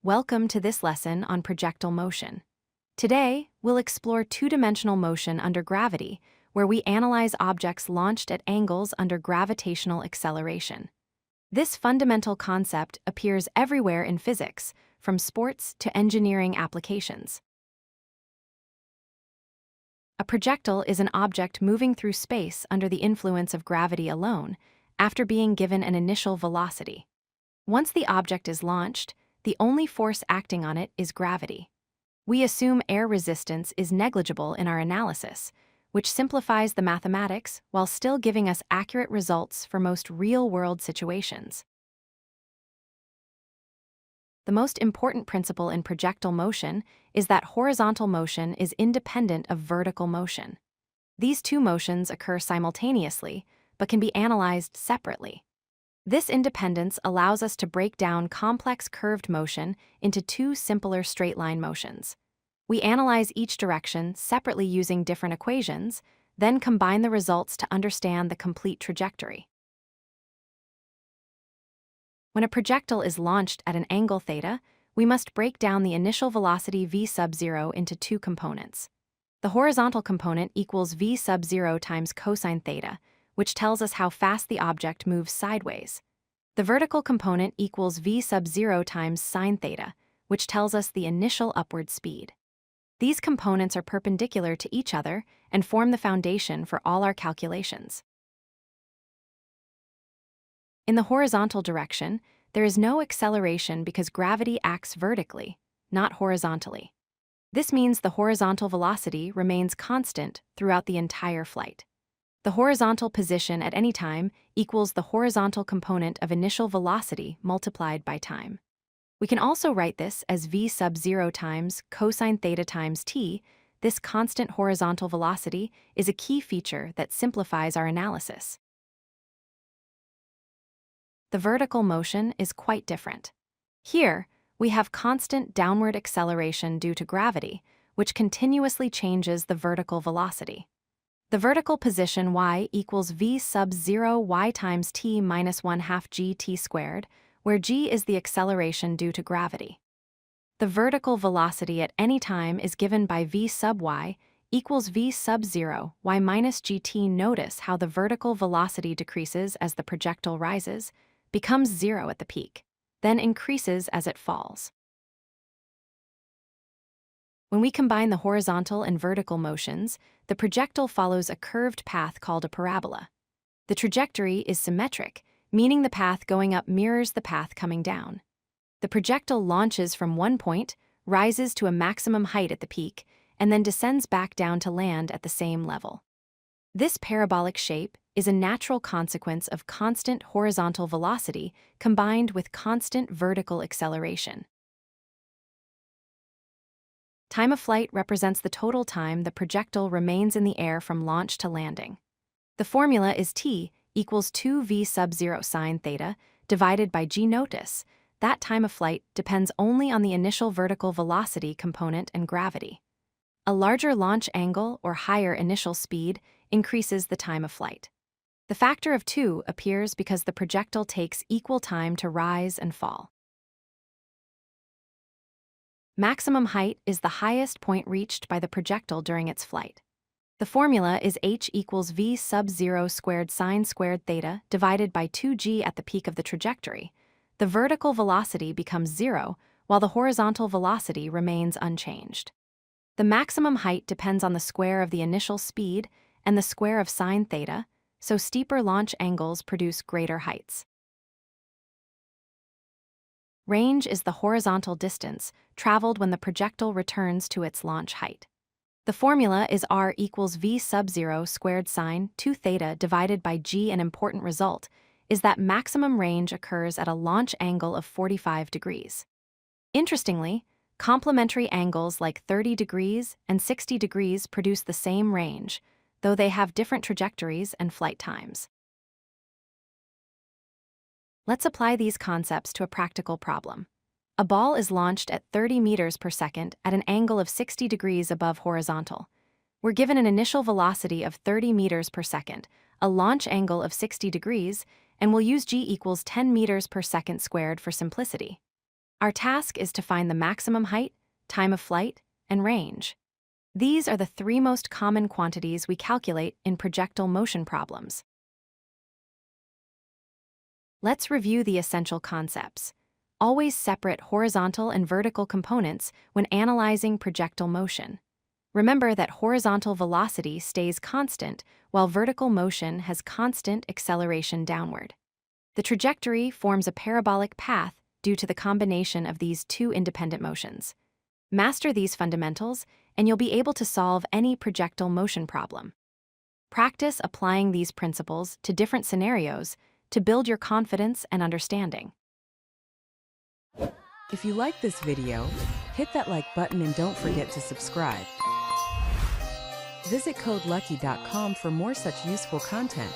Welcome to this lesson on projectile motion. Today, we'll explore two-dimensional motion under gravity, where we analyze objects launched at angles under gravitational acceleration. This fundamental concept appears everywhere in physics, from sports to engineering applications. A projectile is an object moving through space under the influence of gravity alone, after being given an initial velocity. Once the object is launched, the only force acting on it is gravity. We assume air resistance is negligible in our analysis, which simplifies the mathematics while still giving us accurate results for most real-world situations. The most important principle in projectile motion is that horizontal motion is independent of vertical motion. These two motions occur simultaneously, but can be analyzed separately. This independence allows us to break down complex curved motion into two simpler straight-line motions. We analyze each direction separately using different equations, then combine the results to understand the complete trajectory. When a projectile is launched at an angle theta, we must break down the initial velocity v sub 0 into two components. The horizontal component equals v sub 0 times cosine theta, which tells us how fast the object moves sideways. The vertical component equals v sub 0 times sine theta, which tells us the initial upward speed. These components are perpendicular to each other and form the foundation for all our calculations. In the horizontal direction, there is no acceleration because gravity acts vertically, not horizontally. This means the horizontal velocity remains constant throughout the entire flight. The horizontal position at any time equals the horizontal component of initial velocity multiplied by time. We can also write this as v sub 0 times cosine theta times t. This constant horizontal velocity is a key feature that simplifies our analysis. The vertical motion is quite different. Here, we have constant downward acceleration due to gravity, which continuously changes the vertical velocity. The vertical position y equals v sub 0 y times t minus 1/2 gt squared, where g is the acceleration due to gravity. The vertical velocity at any time is given by v sub y equals v sub 0 y minus gt. Notice how the vertical velocity decreases as the projectile rises, becomes 0 at the peak, then increases as it falls. When we combine the horizontal and vertical motions, the projectile follows a curved path called a parabola. The trajectory is symmetric, meaning the path going up mirrors the path coming down. The projectile launches from one point, rises to a maximum height at the peak, and then descends back down to land at the same level. This parabolic shape is a natural consequence of constant horizontal velocity combined with constant vertical acceleration. Time of flight represents the total time the projectile remains in the air from launch to landing. The formula is t equals 2 v sub 0 sine theta divided by g. Notice that time of flight depends only on the initial vertical velocity component and gravity. A larger launch angle or higher initial speed increases the time of flight. The factor of 2 appears because the projectile takes equal time to rise and fall. Maximum height is the highest point reached by the projectile during its flight. The formula is h equals v sub 0 squared sine squared theta divided by 2g at the peak of the trajectory. The vertical velocity becomes 0, while the horizontal velocity remains unchanged. The maximum height depends on the square of the initial speed and the square of sine theta, so steeper launch angles produce greater heights. Range is the horizontal distance traveled when the projectile returns to its launch height. The formula is r equals v sub 0 squared sine 2 theta divided by g. An important result is that maximum range occurs at a launch angle of 45 degrees. Interestingly, complementary angles like 30 degrees and 60 degrees produce the same range, though they have different trajectories and flight times. Let's apply these concepts to a practical problem. A ball is launched at 30 meters per second at an angle of 60 degrees above horizontal. We're given an initial velocity of 30 meters per second, a launch angle of 60 degrees, and we'll use g equals 10 meters per second squared for simplicity. Our task is to find the maximum height, time of flight, and range. These are the three most common quantities we calculate in projectile motion problems. Let's review the essential concepts. Always separate horizontal and vertical components when analyzing projectile motion. Remember that horizontal velocity stays constant, while vertical motion has constant acceleration downward. The trajectory forms a parabolic path due to the combination of these two independent motions. Master these fundamentals, and you'll be able to solve any projectile motion problem. Practice applying these principles to different scenarios to build your confidence and understanding. If you like this video, hit that like button and don't forget to subscribe. Visit codelucky.com for more such useful content.